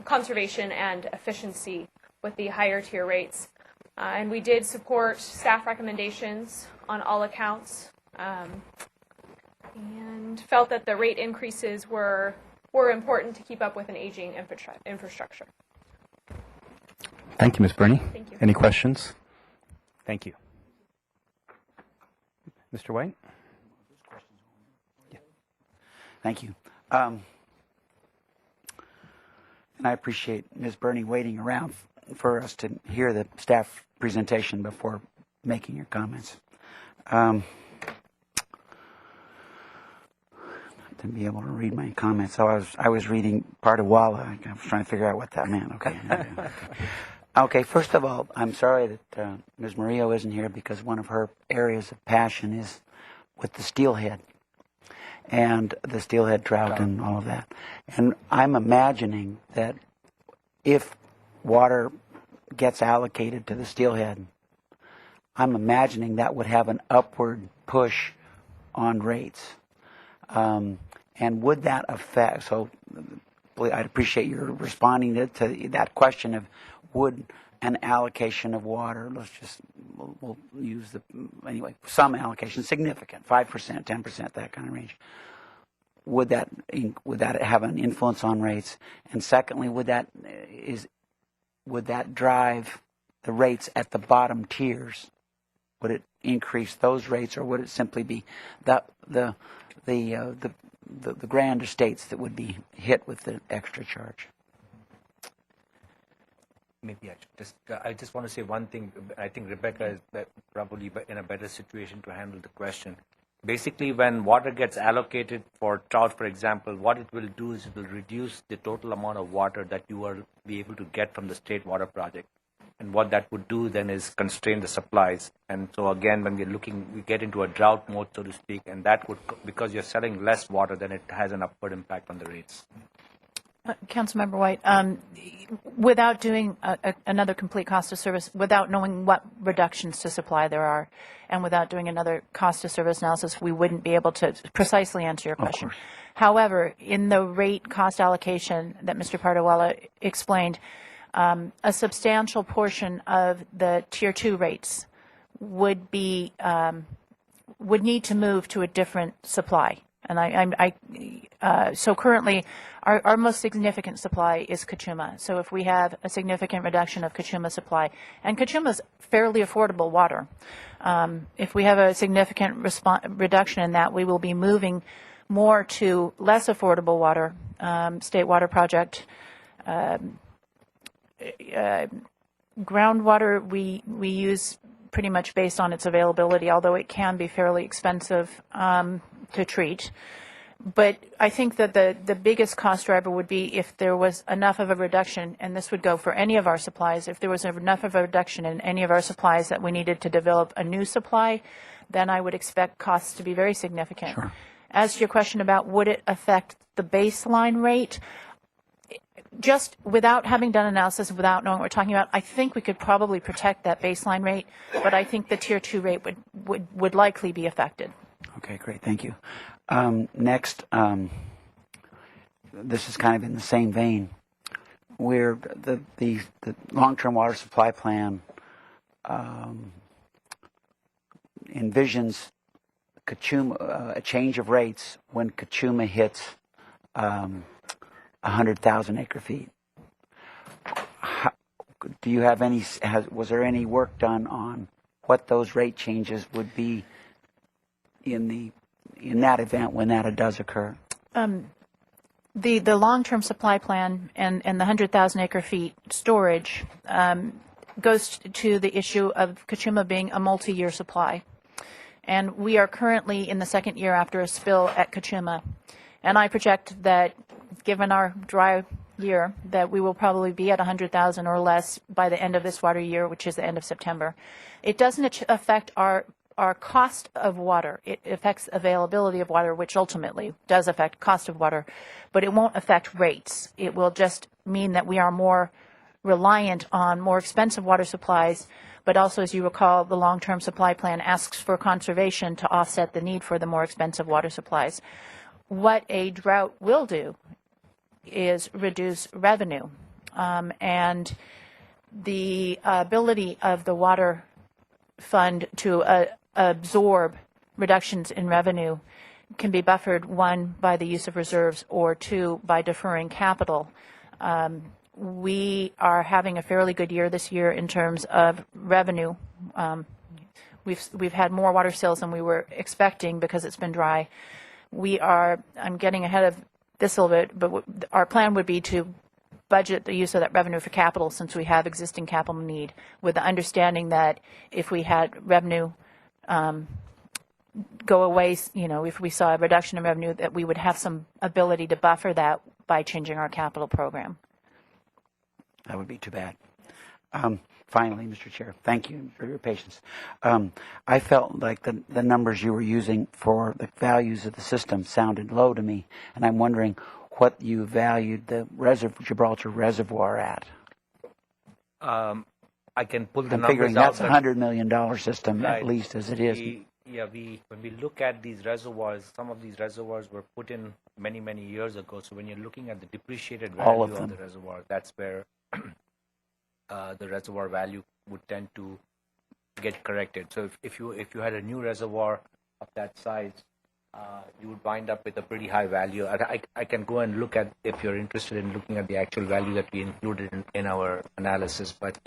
conservation and efficiency with the higher-tier rates. And we did support staff recommendations on all accounts, and felt that the rate increases were important to keep up with an aging infrastructure. Thank you, Ms. Burney. Thank you. Any questions? Thank you. Mr. White? Thank you. And I appreciate Ms. Burney waiting around for us to hear the staff presentation before making your comments. Didn't be able to read my comments, so I was reading part of WALA. I was trying to figure out what that meant. Okay. Okay. First of all, I'm sorry that Ms. Murillo isn't here because one of her areas of passion is with the steelhead and the steelhead trout and all of that. And I'm imagining that if water gets allocated to the steelhead, I'm imagining that would have an upward push on rates. And would that affect, so I'd appreciate your responding to that question of would an allocation of water, we'll use anyway, some allocation, significant, 5%, 10%, that kind of range. Would that have an influence on rates? And secondly, would that drive the rates at the bottom tiers? Would it increase those rates, or would it simply be the grand estates that would be hit with the extra charge? Maybe I just want to say one thing. I think Rebecca is probably in a better situation to handle the question. Basically, when water gets allocated for trout, for example, what it will do is it will reduce the total amount of water that you will be able to get from the state water project. And what that would do then is constrain the supplies. And so again, when we get into a drought mode, so to speak, and that would, because you're selling less water, then it has an upward impact on the rates. Councilmember White, without doing another complete cost of service, without knowing what reductions to supply there are, and without doing another cost of service analysis, we wouldn't be able to precisely answer your question. However, in the rate cost allocation that Mr. Pardawala explained, a substantial portion of the Tier 2 rates would need to move to a different supply. And so currently, our most significant supply is Kachuma. So if we have a significant reduction of Kachuma supply, and Kachuma is fairly affordable water, if we have a significant reduction in that, we will be moving more to less affordable water, State Water Project. Groundwater we use pretty much based on its availability, although it can be fairly expensive to treat. But I think that the biggest cost driver would be if there was enough of a reduction, and this would go for any of our supplies, if there was enough of a reduction in any of our supplies that we needed to develop a new supply, then I would expect costs to be very significant. Sure. As to your question about would it affect the baseline rate, just without having done analysis, without knowing what we're talking about, I think we could probably protect that baseline rate, but I think the Tier 2 rate would likely be affected. Okay, great. Thank you. Next, this is kind of in the same vein. Where the long-term water supply plan envisions Kachuma, a change of rates when Kachuma hits 100,000 acre feet. Do you have any? Was there any work done on what those rate changes would be in that event when that does occur? The long-term supply plan and the 100,000 acre feet storage goes to the issue of Kachuma being a multi-year supply. And we are currently in the second year after a spill at Kachuma. And I project that, given our dry year, that we will probably be at 100,000 or less by the end of this water year, which is the end of September. It doesn't affect our cost of water. It affects availability of water, which ultimately does affect cost of water, but it won't affect rates. It will just mean that we are more reliant on more expensive water supplies, but also, as you recall, the long-term supply plan asks for conservation to offset the need for the more expensive water supplies. What a drought will do is reduce revenue, and the ability of the water fund to absorb reductions in revenue can be buffered, one, by the use of reserves, or two, by deferring capital. We are having a fairly good year this year in terms of revenue. We've had more water sales than we were expecting because it's been dry. I'm getting ahead of this a little bit, but our plan would be to budget the use of that revenue for capital, since we have existing capital need, with the understanding that if we had revenue go away, if we saw a reduction in revenue, that we would have some ability to buffer that by changing our capital program. That would be too bad. Finally, Mr. Chair, thank you for your patience. I felt like the numbers you were using for the values of the system sounded low to me, and I'm wondering what you valued the Gibraltar Reservoir at. I can pull the I'm numbers figuring out. that's a $100 million system, Right. at least as it is. When we look at these reservoirs, some of these reservoirs were put in many, many years ago. So when you're looking at the depreciated All value of of them. the reservoir, that's where the reservoir value would tend to get corrected. So if you had a new reservoir of that size, you would wind up with a pretty high value. I can go and look at, if you're interested in looking at the actual value that we included in our analysis, but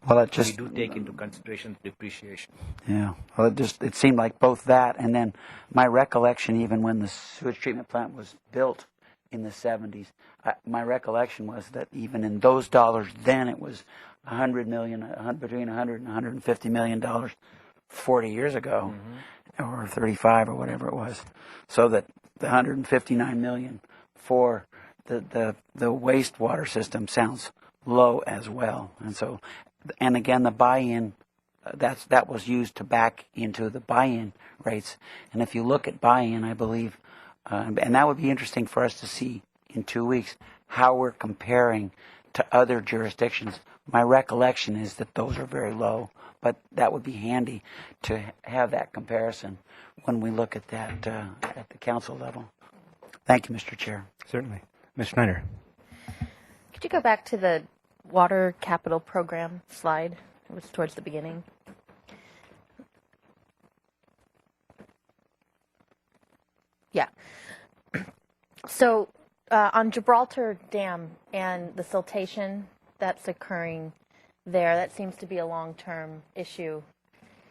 Well, we do take into consideration depreciation. Yeah. Well, it seemed like both that, and then my recollection, even when the sewage treatment plant was built in the 70s, my recollection was that even in those dollars then, it was $100 million, between $100 and $150 million 40 years ago, or 35 or whatever it was. So that the $159 million for the wastewater system sounds low as well. And so, and again, the buy-in, that was used to back into the buy-in rates. And if you look at buy-in, I believe, and that would be interesting for us to see in 2 weeks, how we're comparing to other jurisdictions. My recollection is that those are very low, but that would be handy to have that comparison when we look at that at the council level. Thank you, Mr. Chair. Certainly. Ms. Schneider. Could you go back to the water capital program slide? It was towards the beginning. Yeah. So on Gibraltar Dam and the siltation that's occurring there, that seems to be a long-term issue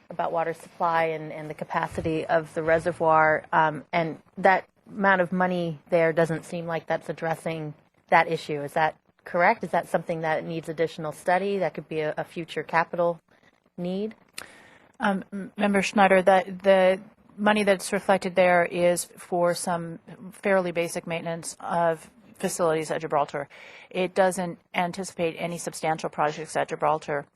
about water supply and the capacity of the reservoir. And that amount of money there doesn't seem like that's addressing that issue. Is that correct? Is that something that needs additional study? That could be a future capital need? Member Schneider, the money that's reflected there is for some fairly basic maintenance of facilities at Gibraltar. It doesn't anticipate any substantial projects at Gibraltar.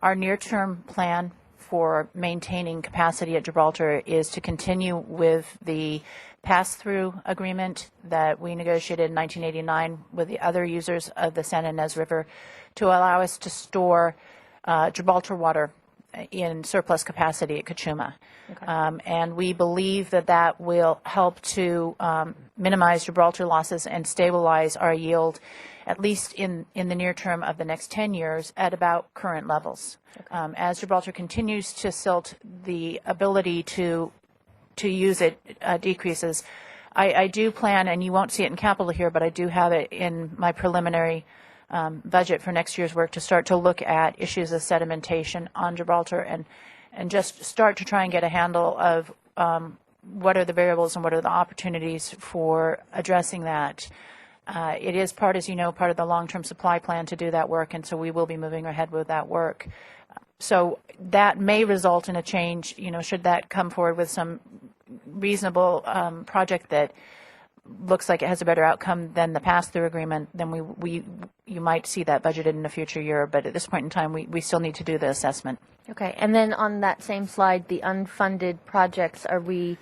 Our near-term plan for maintaining capacity at Gibraltar is to continue with the pass-through agreement that we negotiated in 1989 with the other users of the San Ynez River to allow us to store Gibraltar water in surplus capacity at Cachuma. And we believe that that will help to minimize Gibraltar losses and stabilize our yield, at least in the near term of the next 10 years, at about current levels. As Gibraltar continues to silt, the ability to use it decreases. I do plan, and you won't see it in capital here, but I do have it in my preliminary budget for next year's work to start to look at issues of sedimentation on Gibraltar and just start to try and get a handle of what are the variables and what are the opportunities for addressing that. It is part, as you know, part of the long-term supply plan to do that work, and so we will be moving ahead with that work. So that may result in a change, should that come forward with some reasonable project that looks like it has a better outcome than the pass-through agreement, then you might see that budgeted in a future year. But at this point in time, we still need to do the assessment. Okay, and then on that same slide, the unfunded projects, are we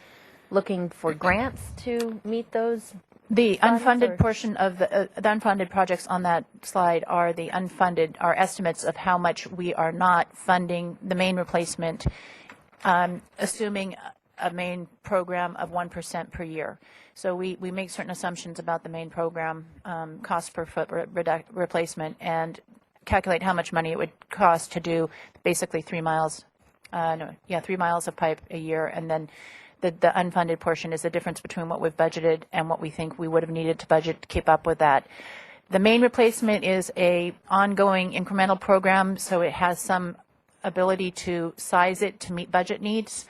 looking for grants to meet those? The funds, unfunded or- portion of the unfunded projects on that slide are the unfunded, are estimates of how much we are not funding the main replacement, assuming a main program of 1% per year. So we make certain assumptions about the main program cost per foot replacement and calculate how much money it would cost to do basically 3 miles of pipe a year, and then the unfunded portion is the difference between what we've budgeted and what we think we would have needed to budget to keep up with that. The main replacement is a ongoing incremental program, so it has some ability to size it to meet budget needs.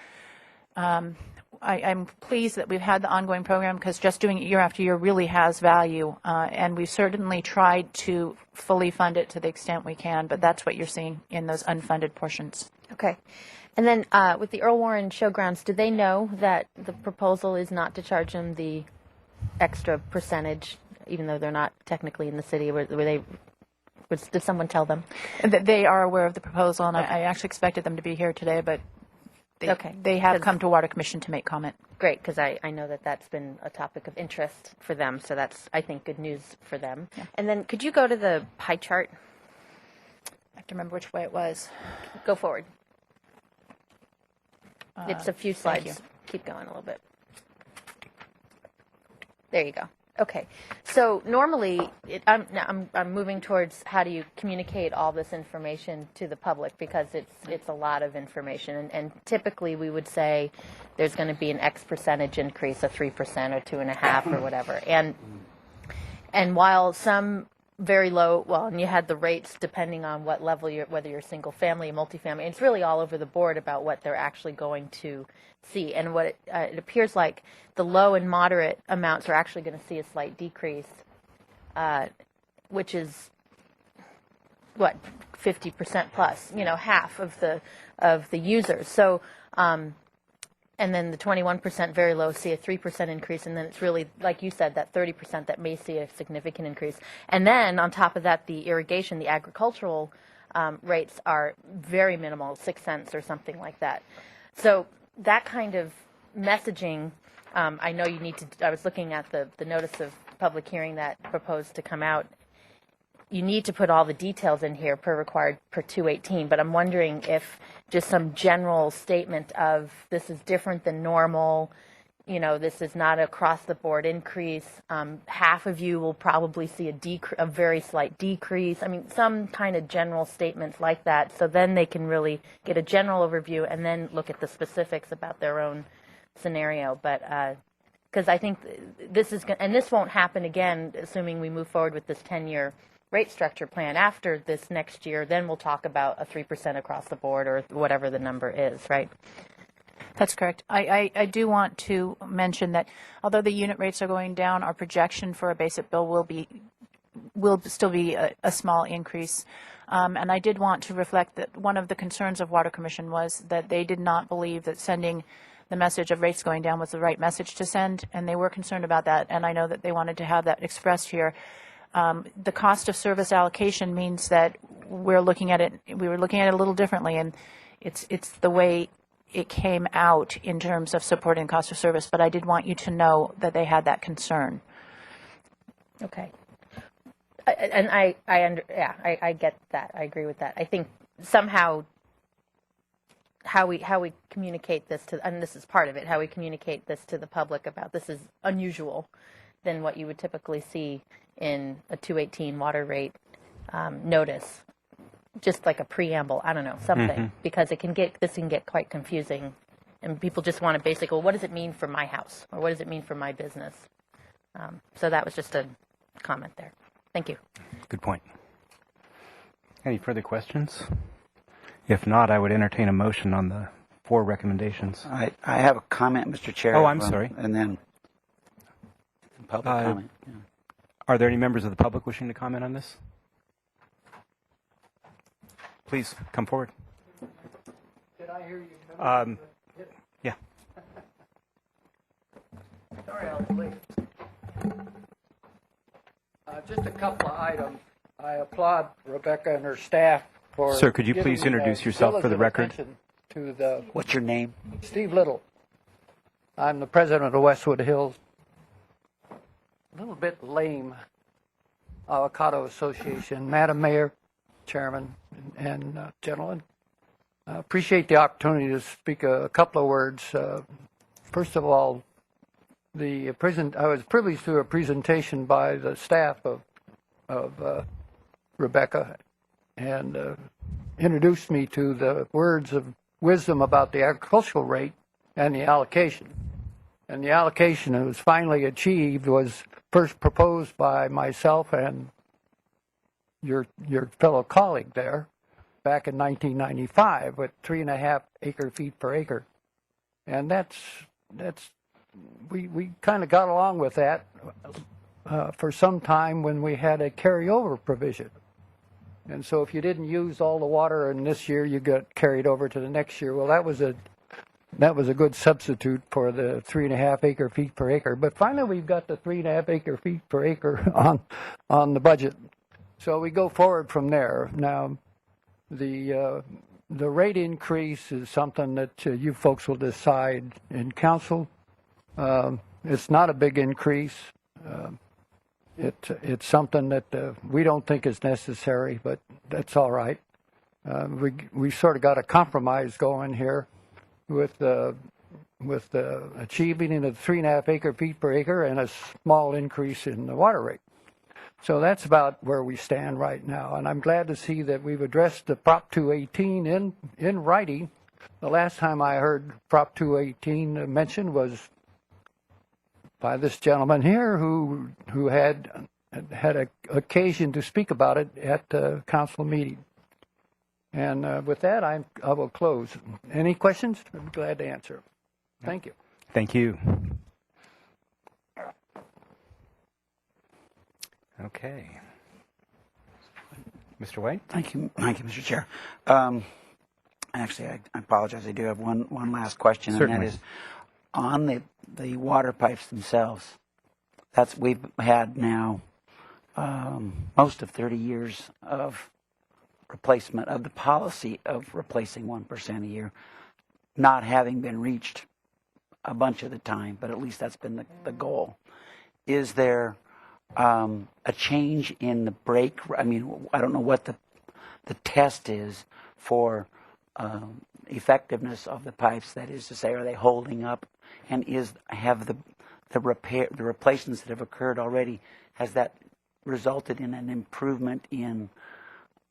I'm pleased that we've had the ongoing program because just doing it year after year really has value, and we've certainly tried to fully fund it to the extent we can, but that's what you're seeing in those unfunded portions. Okay. And then with the Earl Warren Showgrounds, do they know that the proposal is not to charge them the extra percentage, even though they're not technically in the city? Did someone tell them? They are aware of the proposal, and I actually expected them to be here today, but they have come to Water Commission to make comment. Great, because I know that that's been a topic of interest for them, so that's, I think, good news for them. Yeah. And then could you go to the pie chart? I have to remember which way it was. Go forward. It's a few thank slides. you. Keep going a little bit. There you go. Okay. So normally, I'm moving towards how do you communicate all this information to the public, because it's a lot of information. And typically we would say there's going to be an X percentage increase, a 3% or 2.5% or whatever. And while some very low, and you had the rates depending on what level whether you're single family or multifamily. It's really all over the board about what they're actually going to see. And what it appears like the low and moderate amounts are actually going to see a slight decrease, which is what, 50% plus, half of the users. So, and then the 21% very low see a 3% increase, and then it's really, like you said, that 30% that may see a significant increase. And then on top of that, the irrigation, the agricultural rates are very minimal, 6 cents or something like that. So that kind of messaging, I know you need to, I was looking at the notice of public hearing that proposed to come out. You need to put all the details in here per required per 218, but I'm wondering if just some general statement of this is different than normal, this is not across the board increase, half of you will probably see a very slight decrease. I mean, some kind of general statements like that, so then they can really get a general overview and then look at the specifics about their own scenario. But because I think this is, and this won't happen again, assuming we move forward with this 10-year rate structure plan after this next year, then we'll talk about a 3% across the board or whatever the number is, right? That's correct. I do want to mention that although the unit rates are going down, our projection for a basic bill will still be a small increase. And I did want to reflect that one of the concerns of Water Commission was that they did not believe that sending the message of rates going down was the right message to send, and they were concerned about that, and I know that they wanted to have that expressed here. The cost of service allocation means that we were looking at it a little differently, and it's the way it came out in terms of supporting cost of service, but I did want you to know that they had that concern. Okay. I get that. I agree with that. I think somehow how we communicate this to, and this is part of it, how we communicate this to the public about this is unusual than what you would typically see in a 218 water rate notice, just like a preamble. I don't know, something, because this can get quite confusing, and people just want to basically, well, what does it mean for my house, or what does it mean for my business? So that was just a comment there. Thank you. Good point. Any further questions? If not, I would entertain a motion on the 4 recommendations. I have a comment, Mr. Chair. Oh, I'm sorry. And then public comment. Yeah. Are there any members of the public wishing to comment on this? Please come forward. Did I hear you? Yeah. Sorry, I was late. Just a couple of items. I applaud Rebecca and her staff for. Sir, could you giving please introduce yourself for the diligent record? attention To the What's your name? Steve Little. I'm the president of Westwood Hills. A little bit lame Avocado Association. Madam Mayor, Chairman, and gentlemen, I appreciate the opportunity to speak a couple of words. First of all, I was privileged to a presentation by the staff of Rebecca, and introduced me to the words of wisdom about the agricultural rate and the allocation. And the allocation that was finally achieved was first proposed by myself and your fellow colleague there back in 1995 with 3.5 acre-feet per acre. And we kind of got along with that for some time when we had a carryover provision. And so if you didn't use all the water in this year, you got carried over to the next year. Well, that was a good substitute for the 3.5 acre-feet per acre. But finally, we've got the 3.5 acre-feet per acre on the budget. So we go forward from there. Now, the rate increase is something that you folks will decide in council. It's not a big increase. It's something that we don't think is necessary, but that's all right. We sort of got a compromise going here with the achieving of 3.5 acre-feet per acre and a small increase in the water rate. So that's about where we stand right now, and I'm glad to see that we've addressed the Prop 218 in writing. The last time I heard Prop 218 mentioned was by this gentleman here who had an occasion to speak about it at the council meeting. And with that, I will close. Any questions? I'd be glad to answer. Thank you. Thank you. Okay. Mr. White? Thank you, Mr. Chair. Actually, I apologize. I do have one last question, Certainly. and that is on the water pipes themselves. We've had now most of 30 years of replacement of the policy of replacing 1% a year, not having been reached a bunch of the time, but at least that's been the goal. Is there a change in the break? I mean, I don't know what the test is for effectiveness of the pipes. That is to say, are they holding up? And have the replacements that have occurred already, has that resulted in an improvement in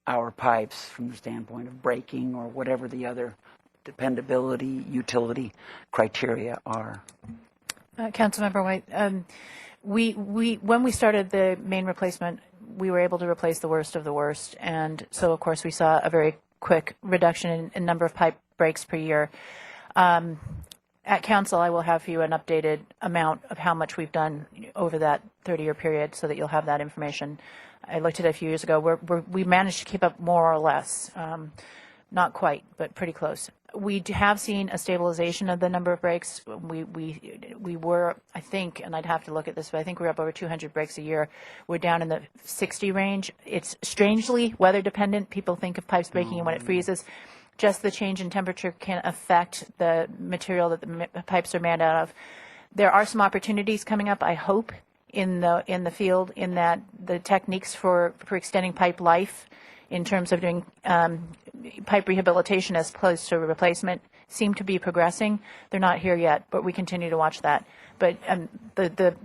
our pipes from the standpoint of breaking or whatever the other dependability, utility criteria are? Councilmember White, when we started the main replacement, we were able to replace the worst of the worst, and so of course we saw a very quick reduction in number of pipe breaks per year. At council, I will have you an updated amount of how much we've done over that 30-year period, so that you'll have that information. I looked at it a few years ago. We managed to keep up more or less. Not quite, but pretty close. We have seen a stabilization of the number of breaks. We were, I think, and I'd have to look at this, but I think we're up over 200 breaks a year. We're down in the 60 range. It's strangely weather dependent. People think of pipes breaking and when it freezes. Just the change in temperature can affect the material that the pipes are made out of. There are some opportunities coming up, I hope, in the field, in that the techniques for extending pipe life in terms of doing pipe rehabilitation as opposed to replacement seem to be progressing. They're not here yet, but we continue to watch that. But the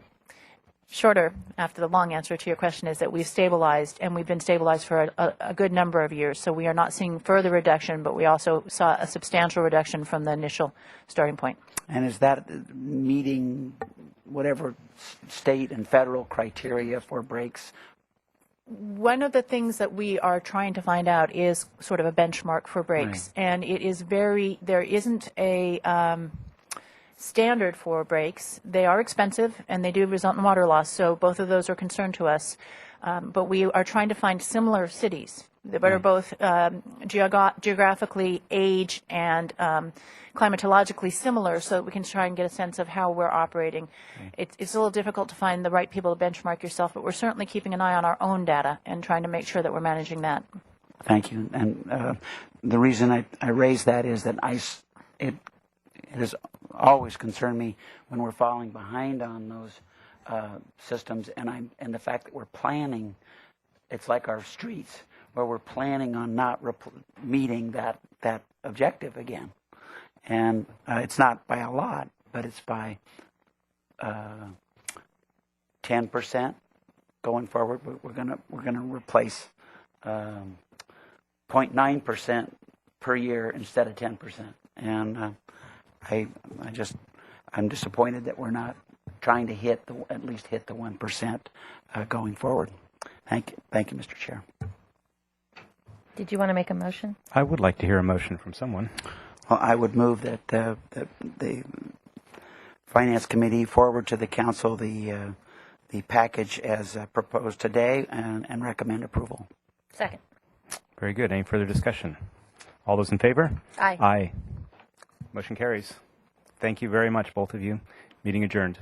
shorter, after the long answer to your question, is that we've stabilized, and we've been stabilized for a good number of years. So we are not seeing further reduction, but we also saw a substantial reduction from the initial starting point. And is that meeting whatever state and federal criteria for breaks? One of the things that we are trying to find out is sort of a benchmark for breaks. Right. And it is there isn't a standard for breaks. They are expensive and they do result in water loss, so both of those are concerned to us. But we are trying to find similar cities that are both geographically, age, and climatologically similar, so that we can try and get a sense of how we're operating. It's a little difficult to find the right people to benchmark yourself, but we're certainly keeping an eye on our own data and trying to make sure that we're managing that. Thank you. And the reason I raise that is that it has always concerned me when we're falling behind on those systems, and the fact that we're planning. It's like our streets, where we're planning on not meeting that objective again. And it's not by a lot, but it's by 10% going forward. We're gonna replace 0.9% per year instead of 10%. And I'm disappointed that we're not trying to at least hit the 1% going forward. Thank you, Mr. Chair. Did you want to make a motion? I would like to hear a motion from someone. Well, I would move that the Finance Committee forward to the Council the package as proposed today and recommend approval. Second. Very good. Any further discussion? All those in favor? Aye. Aye. Motion carries. Thank you very much, both of you. Meeting adjourned.